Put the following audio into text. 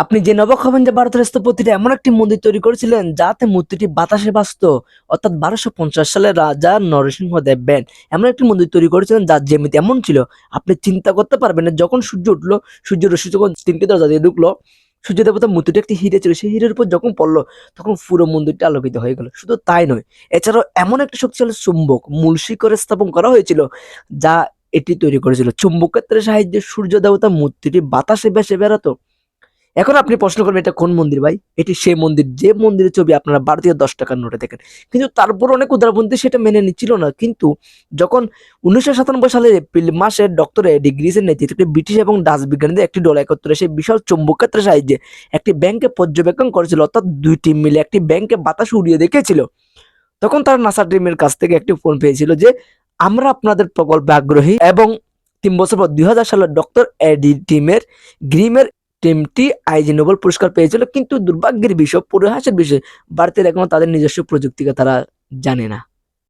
আপনি জেনে অবাক হবেন যে ভারতের স্থপতিরা এমন একটি মন্দির তৈরি করেছিলেন যাতে মূর্তিটি বাতাসে ভাসত। অর্থাৎ 1250 সালে রাজা নরসিংহদেব এমন একটি মন্দির তৈরি করেছিলেন যার জ্যামিতি এমন ছিল, আপনি চিন্তা করতে পারবেন না। যখন সূর্য উঠলো, সূর্য রশ্মি যখন তিনটি দরজা দিয়ে ঢুকলো, সূর্য দেবতা মূর্তিটি একটি হিরে ছিল, সেই হিরের উপর যখন পড়লো তখন পুরো মন্দিরটা আলোকিত হয়ে গেল। শুধু তাই নয়, এছাড়াও এমন একটা শক্তিশালী চুম্বক মূল শিখরে স্থাপন করা হয়েছিল যা এটি তৈরি করেছিল। চুম্বক ক্ষেত্রের সাহায্যে সূর্য দেবতা মূর্তিটি বাতাসে ভেসে বেড়াতো। এখন আপনি প্রশ্ন করবেন এটা কোন মন্দির ভাই? এটি সেই মন্দির যে মন্দিরের ছবি আপনারা ভারতীয় 10 টাকার নোটে দেখেন। কিন্তু তারপর অনেক উদারপন্থী সেটা মেনে নিচ্ছিল না। কিন্তু যখন 1997 সালের এপ্রিল মাসে ডক্টর এডি গ্রিসের নেতৃত্বে ব্রিটিশ এবং ডাচ বিজ্ঞানীদের একটি দল একত্রে সেই বিশাল চৌম্বক ক্ষেত্রের সাহায্যে একটি ব্যাংকে পর্যবেক্ষণ করেছিল, অর্থাৎ দুই টিম মিলে একটি ব্যাংকে বাতাস উড়িয়ে দেখেছিল। তখন তারা নাসা টিমের কাছ থেকে একটি ফোন পেয়েছিল যে আমরা আপনাদের প্রকল্পে আগ্রহী, এবং 3 বছর পর 2000 সালে ডক্টর এডি গ্রিমের টিমটি আইজি নোবেল পুরস্কার পেয়েছিল। কিন্তু দুর্ভাগ্যের বিষয়, পরিহাসের বিষয়, ভারতের এখনো তাদের নিজস্ব প্রযুক্তিকে তারা জানে না।